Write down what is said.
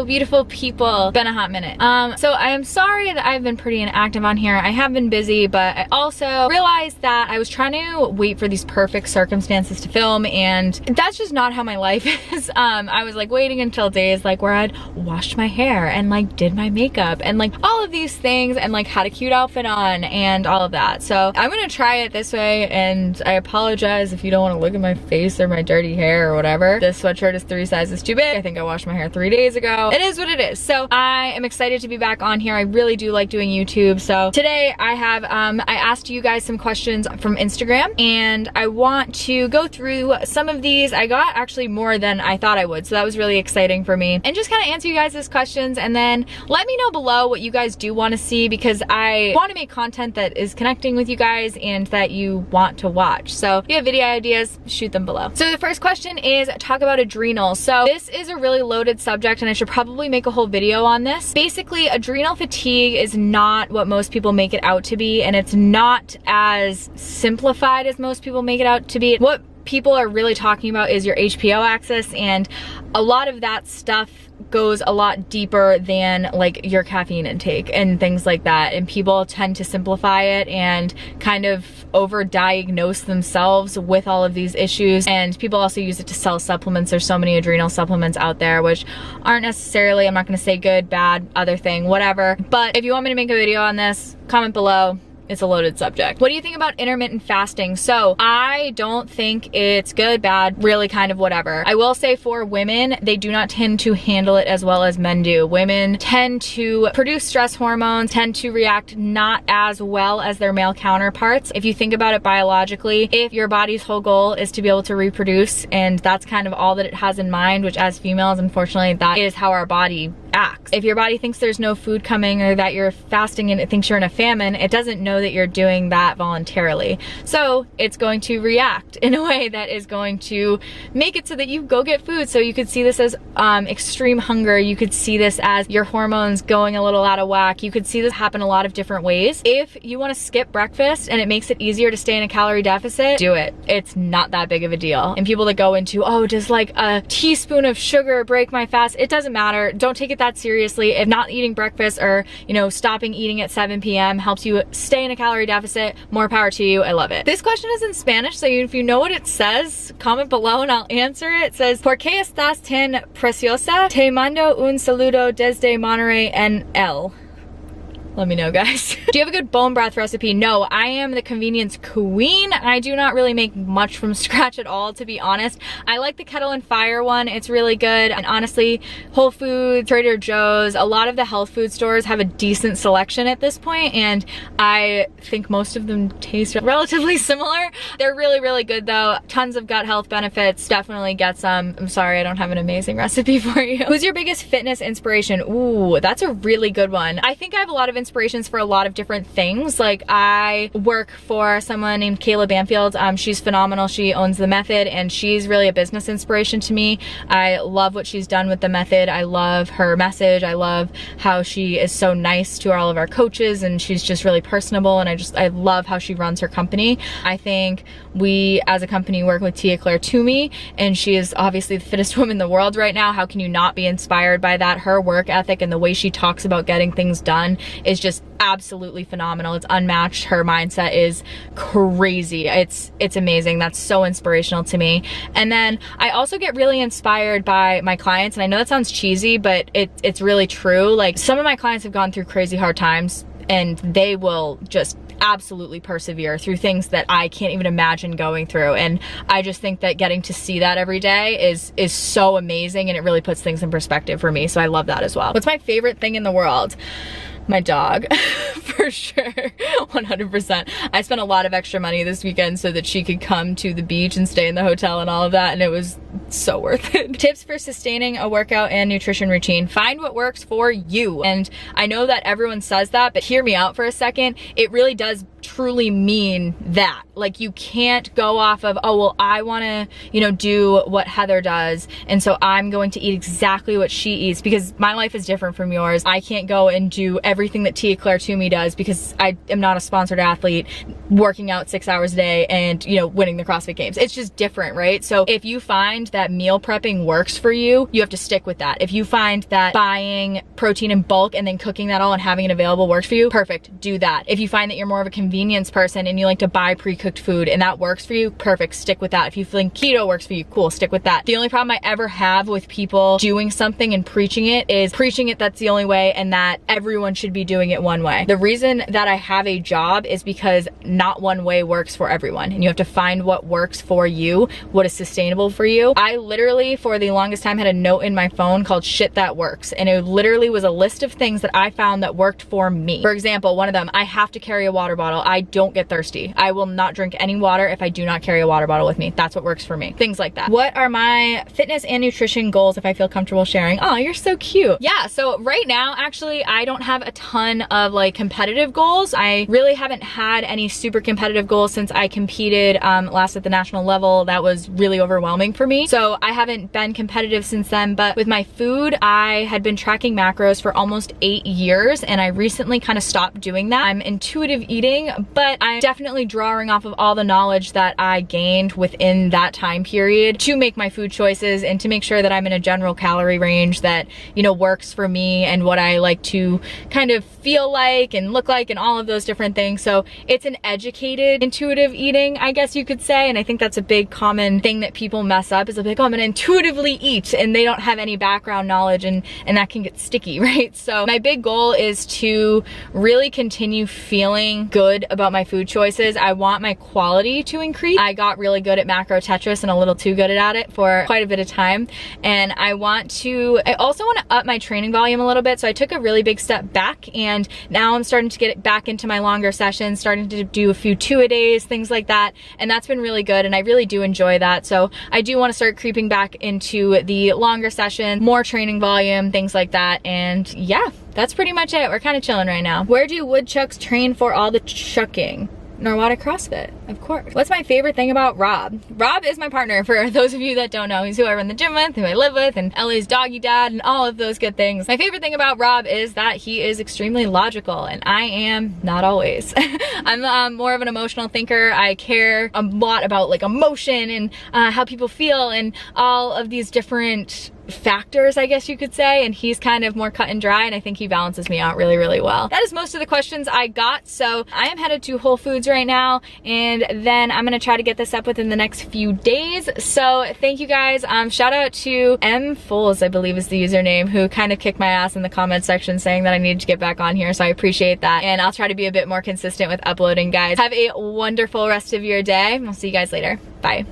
beautiful people. It's been a hot minute. So I am sorry that I've been pretty inactive on here. I have been busy, but I also realized that I was trying to wait for these perfect circumstances to film, and that's just not how my life is. I was like waiting until days like where I'd washed my hair and like did my makeup and like all of these things and like had a cute outfit on and all of that. So I'm gonna try it this way, and I apologize if you don't want to look at my face or my dirty hair or whatever. This sweatshirt is 3 sizes too big. I think I washed my hair 3 days ago. It is what it is. So I am excited to be back on here. I really do like doing YouTube. So today I have, I asked you guys some questions from Instagram, and I want to go through some of these. I got actually more than I thought I would, so that was really exciting for me. And just kind of answer you guys' questions, and then let me know below what you guys do want to see, because I want to make content that is connecting with you guys and that you want to watch. So if you have video ideas, shoot them below. So the first question is, talk about adrenals. So this is a really loaded subject, and I should probably make a whole video on this. Basically, adrenal fatigue is not what most people make it out to be, and it's not as simplified as most people make it out to be. What people are really talking about is your HPO axis, and a lot of that stuff goes a lot deeper than like your caffeine intake and things like that, and people tend to simplify it and kind of over-diagnose themselves with all of these issues. And people also use it to sell supplements. There's so many adrenal supplements out there which aren't necessarily, I'm not gonna say good, bad, other thing, whatever. But if you want me to make a video on this, comment below. It's a loaded subject. What do you think about intermittent fasting? So I don't think it's good, bad, really kind of whatever. I will say for women, they do not tend to handle it as well as men do. Women tend to produce stress hormones, tend to react not as well as their male counterparts. If you think about it biologically, if your body's whole goal is to be able to reproduce, and that's kind of all that it has in mind, which as females, unfortunately, that is how our body acts. If your body thinks there's no food coming, or that you're fasting and it thinks you're in a famine, it doesn't know that you're doing that voluntarily. So it's going to react in a way that is going to make it so that you go get food. So you could see this as extreme hunger. You could see this as your hormones going a little out of whack. You could see this happen a lot of different ways. If you want to skip breakfast and it makes it easier to stay in a calorie deficit, do it. It's not that big of a deal. And people that go into, oh, does like a teaspoon of sugar break my fast? It doesn't matter. Don't take it that seriously. If not eating breakfast, or you know, stopping eating at 7 p.m. helps you stay in a calorie deficit, more power to you. I love it. This question is in Spanish, so if you know what it says, comment below and I'll answer it. It says, ¿Por qué estás tan preciosa? Te mando un saludo desde Monterrey NL. Let me know, guys. Do you have a good bone broth recipe? No, I am the convenience queen. I do not really make much from scratch at all, to be honest. I like the Kettle and Fire one. It's really good. And honestly, Whole Foods, Trader Joe's, a lot of the health food stores have a decent selection at this point, and I think most of them taste relatively similar. They're really, really good though. Tons of gut health benefits. Definitely get some. I'm sorry, I don't have an amazing recipe for you. Who's your biggest fitness inspiration? Ooh, that's a really good one. I think I have a lot of inspirations for a lot of different things. Like I work for someone named Kayla Banfield. She's phenomenal. She owns The Method, and she's really a business inspiration to me. I love what she's done with The Method. I love her message. I love how she is so nice to all of our coaches, and she's just really personable, and I love how she runs her company. I think we as a company work with Tia Claire Toomey, and she is obviously the fittest woman in the world right now. How can you not be inspired by that? Her work ethic and the way she talks about getting things done is just absolutely phenomenal. It's unmatched. Her mindset is crazy. It's amazing. That's so inspirational to me. And then I also get really inspired by my clients, and I know that sounds cheesy, but it's really true. Like some of my clients have gone through crazy hard times, and they will just absolutely persevere through things that I can't even imagine going through. And I just think that getting to see that every day is so amazing, and it really puts things in perspective for me. So I love that as well. What's my favorite thing in the world? My dog, for sure, 100%. I spent a lot of extra money this weekend so that she could come to the beach and stay in the hotel and all of that, and it was so worth it. Tips for sustaining a workout and nutrition routine. Find what works for you. And I know that everyone says that, but hear me out for a second. It really does truly mean that. Like you can't go off of, oh, well, I want to, you know, do what Heather does, and so I'm going to eat exactly what she eats, because my life is different from yours. I can't go and do everything that Tia Claire Toomey does, because I am not a sponsored athlete working out 6 hours a day and, you know, winning the CrossFit Games. It's just different, right? So if you find find that meal prepping works for you, you have to stick with that. If you find that buying protein in bulk and then cooking that all and having it available works for you, perfect, do that. If you find that you're more of a convenience person and you like to buy pre-cooked food and that works for you, perfect, stick with that. If you think keto works for you, cool, stick with that. The only problem I ever have with people doing something and preaching it is preaching it that's the only way and that everyone should be doing it one way. The reason that I have a job is because not one way works for everyone, and you have to find what works for you, what is sustainable for you. I literally for the longest time had a note in my phone called shit that works, and it literally was a list of things that I found that worked for me. For example, one of them, I have to carry a water bottle. I don't get thirsty. I will not drink any water if I do not carry a water bottle with me. That's what works for me. Things like that. What are my fitness and nutrition goals if I feel comfortable sharing? Oh, you're so cute. Yeah, so right now, actually, I don't have a ton of like competitive goals. I really haven't had any super competitive goals since I competed last at the national level. That was really overwhelming for me. So I haven't been competitive since then, but with my food, I had been tracking macros for almost 8 years, and I recently kind of stopped doing that. I'm intuitive eating, but I'm definitely drawing off of all the knowledge that I gained within that time period to make my food choices and to make sure that I'm in a general calorie range that, you know, works for me and what I like to kind of feel like and look like and all of those different things. So it's an educated intuitive eating, I guess you could say. And I think that's a big common thing that people mess up is like, oh, I'm gonna intuitively eat, and they don't have any background knowledge, and that can get sticky, right? So my big goal is to really continue feeling good about my food choices. I want my quality to increase. I got really good at macro Tetris and a little too good at it for quite a bit of time. And I also want to up my training volume a little bit. So I took a really big step back, and now I'm starting to get back into my longer sessions, starting to do a few 2-a-days, things like that. And that's been really good. And I really do enjoy that. So I do want to start creeping back into the longer session, more training volume, things like that. And yeah, that's pretty much it. We're kind of chilling right now. Where do woodchucks train for all the chucking? Norwalk CrossFit, of course. What's my favorite thing about Rob? Rob is my partner, for those of you that don't know. He's who I run the gym with, who I live with, and Ellie's doggy dad, and all of those good things. My favorite thing about Rob is that he is extremely logical, and I am not always. I'm more of an emotional thinker. I care a lot about like emotion and how people feel and all of these different factors, I guess you could say, and he's kind of more cut and dry, and I think he balances me out really, really well. That is most of the questions I got, so I am headed to Whole Foods right now, and then I'm gonna try to get this up within the next few days. So thank you guys. Shout out to M Fools, I believe is the username, who kind of kicked my ass in the comment section saying that I needed to get back on here, so I appreciate that, and I'll try to be a bit more consistent with uploading, guys. Have a wonderful rest of your day. I'll see you guys later. Bye.